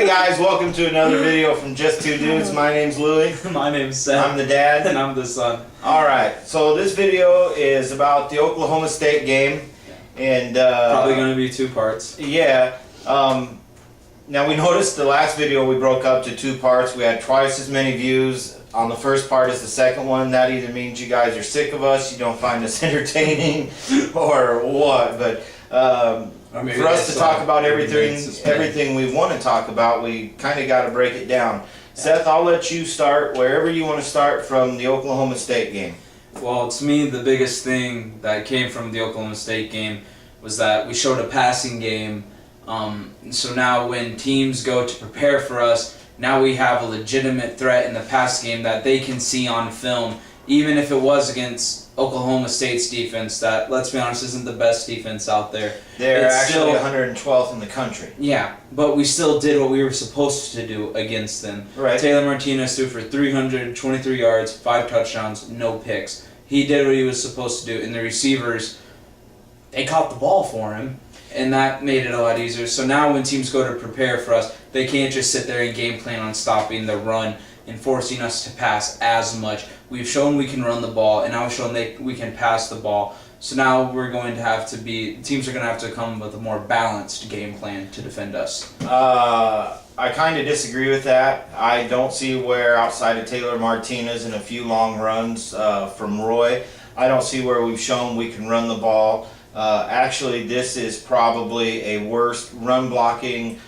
guys, welcome to another video from Just Two Dudes. My name's Louie. My name's Seth. I'm the dad. And I'm the son. Alright, so this video is about the Oklahoma State game. And probably going to be 2 parts. Yeah. Now we noticed the last video we broke up to 2 parts. We had twice as many views on the first part as the second one. That either means you guys are sick of us, you don't find us entertaining, or what. But for us to talk about everything we want to talk about, we kind of got to break it down. Seth, I'll let you start wherever you want to start from the Oklahoma State game. Well, to me, the biggest thing that came from the Oklahoma State game was that we showed a passing game. So now when teams go to prepare for us, now we have a legitimate threat in the pass game that they can see on film, even if it was against Oklahoma State's defense that, let's be honest, isn't the best defense out there. They're actually 112th in the country. Yeah, but we still did what we were supposed to do against them. Right. Taylor Martinez threw for 323 yards, 5 touchdowns, no picks. He did what he was supposed to do, and the receivers, they caught the ball for him, and that made it a lot easier. So now when teams go to prepare for us, they can't just sit there and game plan on stopping the run and forcing us to pass as much. We've shown we can run the ball, and now we've shown we can pass the ball. So now we're going to have to teams are going to have to come with a more balanced game plan to defend us. I kind of disagree with that. I don't see where, outside of Taylor Martinez and a few long runs from Roy, I don't see where we've shown we can run the ball. Actually, this is probably a worse run blocking.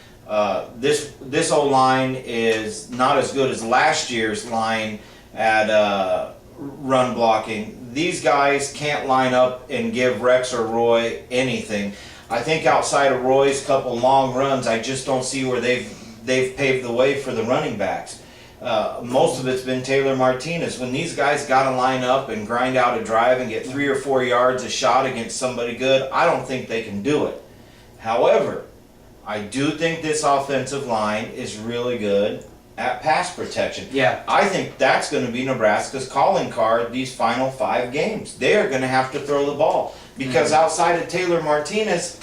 This O-line is not as good as last year's line at run blocking. These guys can't line up and give Rex or Roy anything. I think outside of Roy's couple long runs, I just don't see where they've paved the way for the running backs. Most of it's been Taylor Martinez. When these guys got to line up and grind out a drive and get 3 or 4 yards a shot against somebody good, I don't think they can do it. However, I do think this offensive line is really good at pass protection. Yeah. I think that's going to be Nebraska's calling card these final 5 games. They are going to have to throw the ball because outside of Taylor Martinez,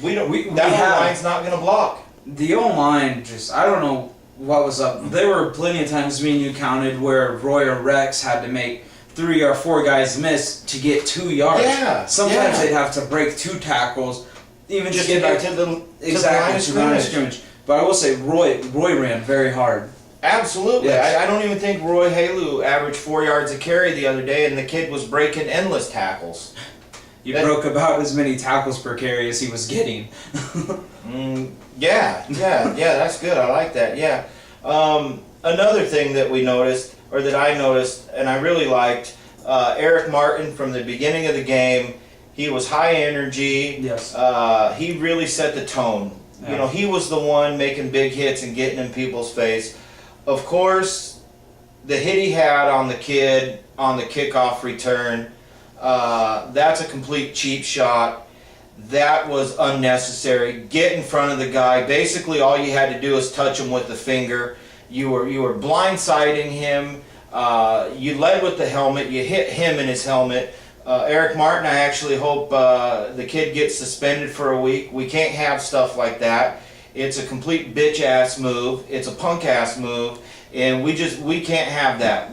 that line's not going to block. The O-line I don't know what was up. There were plenty of times me and you counted where Roy or Rex had to make 3 or 4 guys miss to get 2 yards. Yeah. Sometimes they'd have to break 2 tackles, even just to get back to the line of scrimmage. But I will say Roy ran very hard. Absolutely. Yes. I don't even think Roy Haleu averaged 4 yards a carry the other day, and the kid was breaking endless tackles. He broke about as many tackles per carry as he was getting. Yeah, that's good. I like that. Yeah. Another thing that we noticed, or that I noticed, and I really liked, Eric Martin from the beginning of the game. He was high energy. Yes. He really set the tone. Yeah. You know, he was the one making big hits and getting in people's face. Of course, the hit he had on the kid on the kickoff return, that's a complete cheap shot. That was unnecessary. Get in front of the guy. Basically, all you had to do is touch him with the finger. You were blindsiding him. You led with the helmet. You hit him in his helmet. Eric Martin, I actually hope the kid gets suspended for a week. We can't have stuff like that. It's a complete bitch-ass move. It's a punk-ass move, and we can't have that.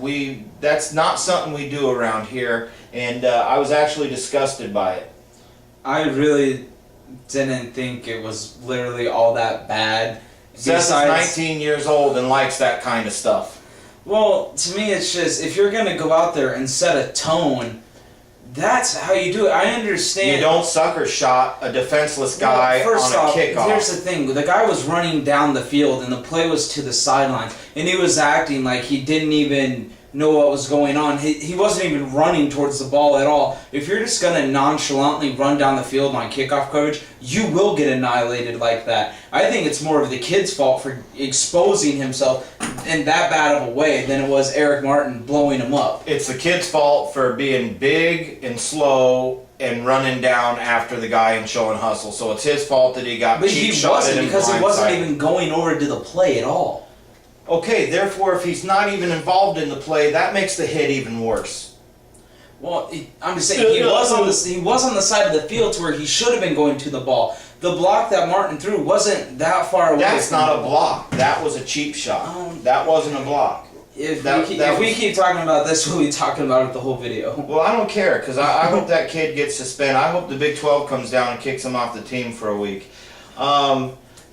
That's not something we do around here, and I was actually disgusted by it. I really didn't think it was literally all that bad. Seth's 19 years old and likes that kind of stuff. Well, to me, it's just, if you're going to go out there and set a tone, that's how you do it. I understand. You don't sucker shot a defenseless guy on a kickoff. Here's the thing. The guy was running down the field, and the play was to the sidelines, and he was acting like he didn't even know what was going on. He wasn't even running towards the ball at all. If you're just going to nonchalantly run down the field on kickoff coverage, you will get annihilated like that. I think it's more of the kid's fault for exposing himself in that bad of a way than it was Eric Martin blowing him up. It's the kid's fault for being big and slow and running down after the guy and showing hustle. So it's his fault that he got cheap shotted and blindsided. Because he wasn't even going over to the play at all. Okay, therefore, if he's not even involved in the play, that makes the hit even worse. Well, I'm just saying he was on the side of the field to where he should have been going to the ball. the block that Martin threw wasn't that far away. That's from not the a ball. block. That was a cheap shot. That wasn't a block. If That we was- keep talking about this, we'll be talking about it the whole video. Well, I don't care, because I hope that kid gets suspended. I hope the Big 12 comes down and kicks him off the team for a week.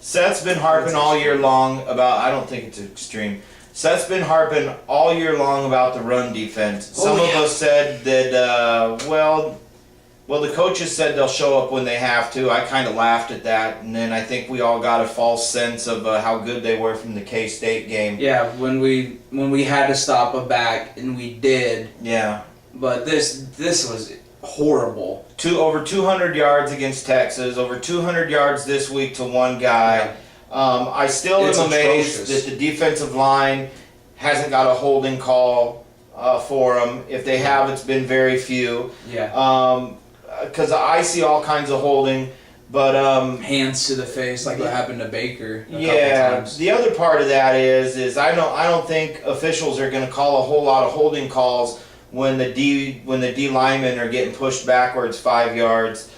Seth's been harping all year long about, I don't think it's extreme. Seth's been harping all year long about the run defense. Some of us said that, well, the coaches said they'll show up when they have to. I kind of laughed at that, and then I think we all got a false sense of how good they were from the K-State game. Yeah, when we had to stop a back, and we did. Yeah. But this was horrible. Over 200 yards against Texas, over 200 yards this week to one guy. I still It's am amazed atrocious. that the defensive line hasn't got a holding call for them. If they have, it's been very few. Yeah. Because I see all kinds of holding, but Hands to the face, like what happened to Baker a couple yeah. times. The other part of that is I don't think officials are going to call a whole lot of holding calls when the D linemen are getting pushed backwards 5 yards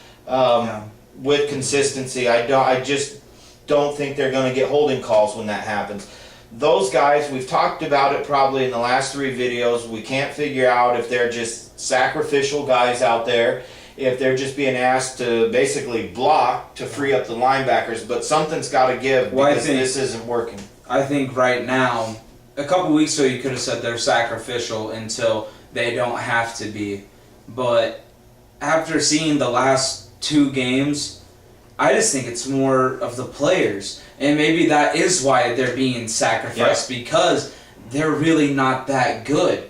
with consistency. I just don't think they're going to get holding calls when that happens. Those guys, we've talked about it probably in the last 3 videos. We can't figure out if they're just sacrificial guys out there, if they're just being asked to basically block to free up the linebackers, but something's got to give because this isn't working. I think right now, a couple weeks ago you could have said they're sacrificial until they don't have to be. But after seeing the last 2 games, I just think it's more of the players. And maybe that is why they're being sacrificed, because they're really not that good.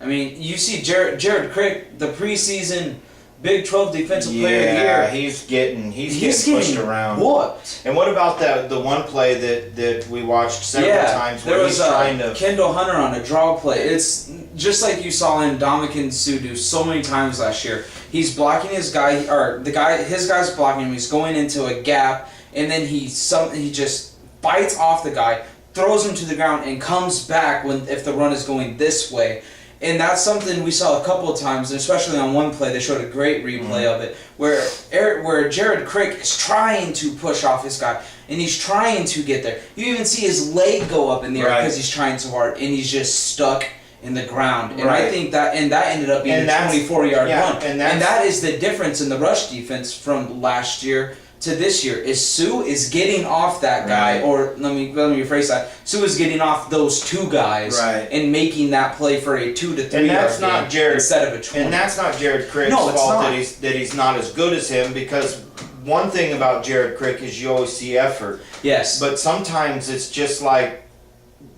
I mean, you see Jared Crick, the preseason Big 12 Defensive Player of the Year. Yeah, he's getting pushed around. Whooped. And what about the one play that we watched several times where there he's was trying to... Kendall Hunter on a draw play. It's just like you saw him, Ndamukong Suh do so many times last year. He's blocking his guy, or his guy's blocking him. He's going into a gap, and then he just bites off the guy, throws him to the ground, and comes back if the run is going this way. And that's something we saw a couple of times, and especially on one play, they showed a great replay of it, where Jared Crick is trying to push off his guy, and he's trying to get there. You even see his leg go up in the air because he's trying so hard, and he's just stuck in the ground. And I think that ended up being a 24-yard run. And that is the difference in the rush defense from last year to this year. Is Suh is getting off that guy, or let me rephrase that. Suh is getting off those 2 guys and making that play for a 2 to 3 yard gain instead of a 20. And that's not Jared Crick's fault that he's not as good as him, because one thing about Jared Crick is you always see effort. Yes. But sometimes it's just like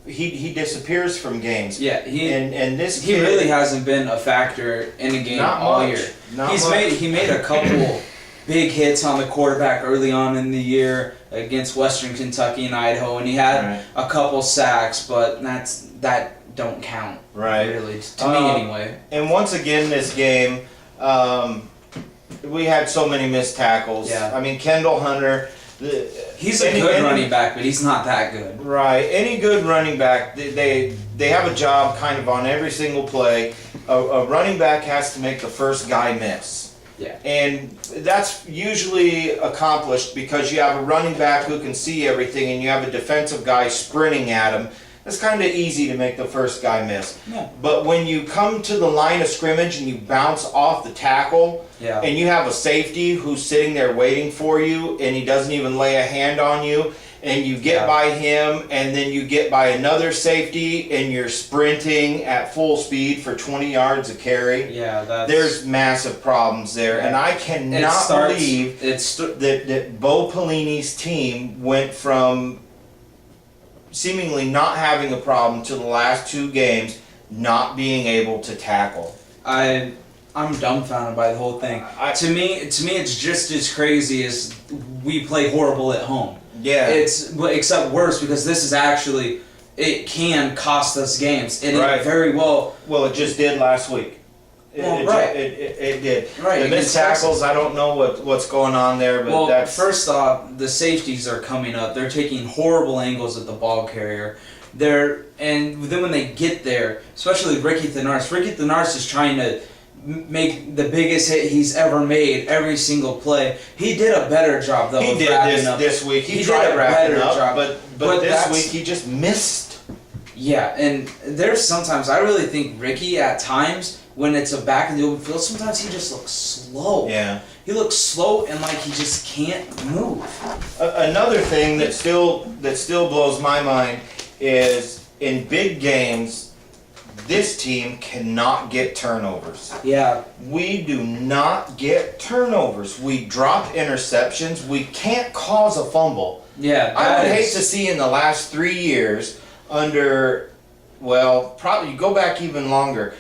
he disappears from games. Yeah, he kid really hasn't been a factor in a game all year. He made a couple big hits on the quarterback early on in the year against Western Kentucky and Idaho, and he had a couple sacks, but that don't count. Really, to me anyway. And once again, this game, we had so many missed tackles. Yeah. I mean, Kendall Hunter. He's a good running back, but he's not that good. Right. Any good running back, they have a job kind of on every single play. A running back has to make the first guy miss. Yeah. And that's usually accomplished because you have a running back who can see everything, and you have a defensive guy sprinting at him. It's kind of easy to make the first guy miss. Yeah. But when you come to the line of scrimmage and you bounce off the tackle, and you have a safety who's sitting there waiting for you, and he doesn't even lay a hand on you, and you get by him, and then you get by another safety, and you're sprinting at full speed for 20 yards a carry. There's massive problems there, and I cannot believe that Bo Pelini's team went from seemingly not having a problem to the last 2 games not being able to tackle. I'm dumbfounded by the whole thing. To me, it's just as crazy as we play horrible at home. Yeah. Except worse, because this is actually, it can cost us games. And it very well. Well, it just did last week. It did. Right. The missed tackles, I don't know what's going on there, but first off, the safeties are coming up. They're taking horrible angles at the ball carrier. And then when they get there, especially Ricky Thenars is trying to make the biggest hit he's ever made every single play. He did a better job though. He of did wrapping up. this week. He did tried a wrapping better up, job. but this that's- week he just missed. Yeah, and there's sometimes I really think Ricky at times when it's a back in the open field, sometimes he just looks slow. Yeah. He looks slow and like he just can't move. Another thing that still blows my mind is in big games, this team cannot get turnovers. Yeah. We do not get turnovers. We drop interceptions. We can't cause a fumble. Yeah. I would that hate is- to see in the last 3 years under, well, probably go back even longer.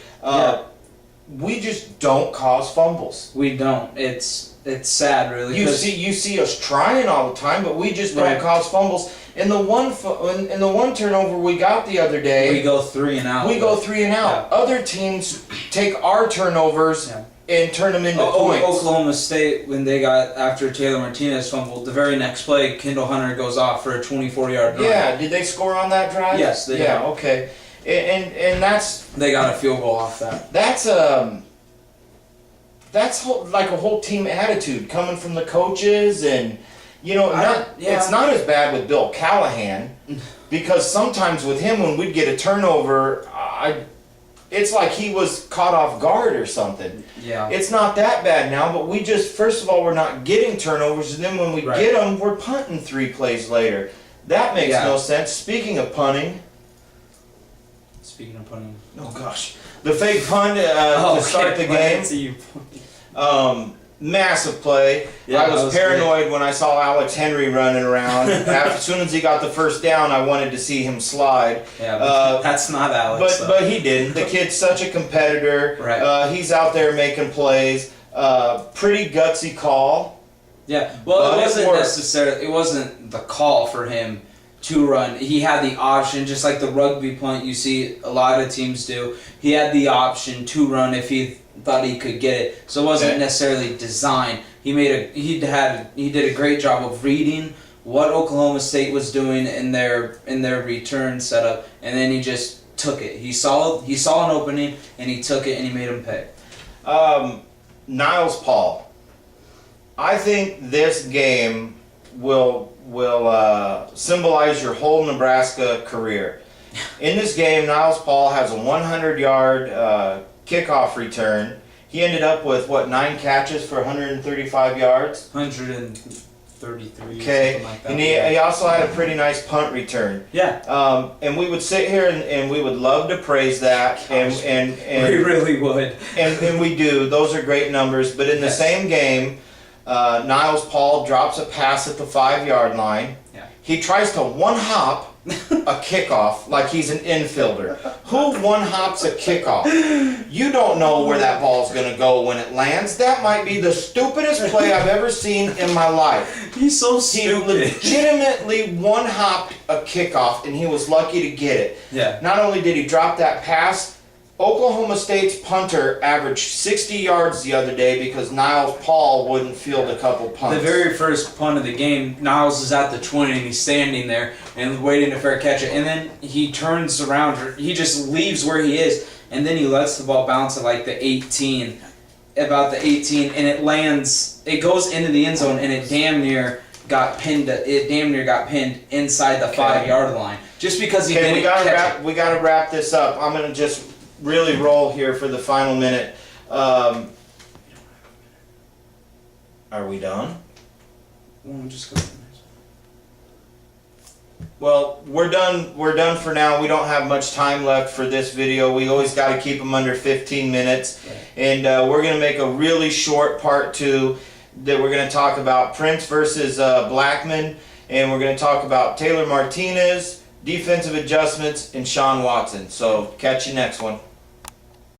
We just don't cause fumbles. We don't. It's sad, really. You 'cause- see us trying all the time, but we just don't Right. cause fumbles. In the one turnover we got the other day, we go 3 and out. we go 3 and out. Other teams take our turnovers and turn them into points. Oklahoma State, when they got after Taylor Martinez fumbled, the very next play, Kendall Hunter goes off for a 24-yard run. Yeah, did they score on that drive? Yes, they Yeah, did. okay. And They got a field goal off that. that's like a whole team attitude coming from the coaches, and Yeah. it's not as bad with Bill Callahan, because sometimes with him when we'd get a turnover, it's like he was caught off guard or something. Yeah. It's not that bad now, but we just, first of all, we're not getting turnovers, and then when we Right. get them, we're punting 3 plays later. That makes no sense. Speaking of punting, Speaking of punting. oh gosh, the fake punt to start the game. Massive play. Yeah, I that was was paranoid when I saw Alex Henry running around. As soon as he got the first down, I wanted to see him slide. Yeah, but that's not Alex. But he didn't. The kid's such a competitor. Right. He's out there making plays. Pretty gutsy call. Yeah. Well, But it it wasn't worked. necessarily. It wasn't the call for him to run. He had the option, just like the rugby punt you see a lot of teams do. He had the option to run if he thought he could get it. So it wasn't necessarily designed. He did a great job of reading what Oklahoma State was doing in their return setup, and then he just took it. He saw an opening and he took it and he made him pay. Niles Paul. I think this game will symbolize your whole Nebraska career. In this game, Niles Paul has a 100-yard kickoff return. He ended up with 9 catches for 135 yards. 133. Okay, Something like that. and he also had a pretty nice punt return. Yeah. And we would sit here and we would love to praise that, and We really would. and we do. Those are great numbers. But in the same game, Niles Paul drops a pass at the 5-yard line. Yeah. He tries to one-hop a kickoff like he's an infielder. Who one-hops a kickoff? You don't know where that ball's going to go when it lands. That might be the stupidest play I've ever seen in my life. He's so He stupid. legitimately one-hopped a kickoff, and he was lucky to get it. Yeah. Not only did he drop that pass, Oklahoma State's punter averaged 60 yards the other day because Niles Paul wouldn't field a couple punts. The very first punt of the game, Niles is at the 20 and he's standing there and waiting to fair catch it. And then he turns around, he just leaves where he is, and then he lets the ball bounce at like the 18, about the 18, and it lands, it goes into the end zone, and it damn near got pinned inside the 5-yard line. Just because he didn't catch it. we gotta wrap this up. I'm gonna just really roll here for the final minute. Are we done? Well, just go. Well, we're done. We're done for now. We don't have much time left for this video. We always got to keep them under 15 minutes, and we're gonna make a really short part 2 that we're gonna talk about Prince versus Blackman, and we're gonna talk about Taylor Martinez, defensive adjustments, and Sean Watson. So catch you next one.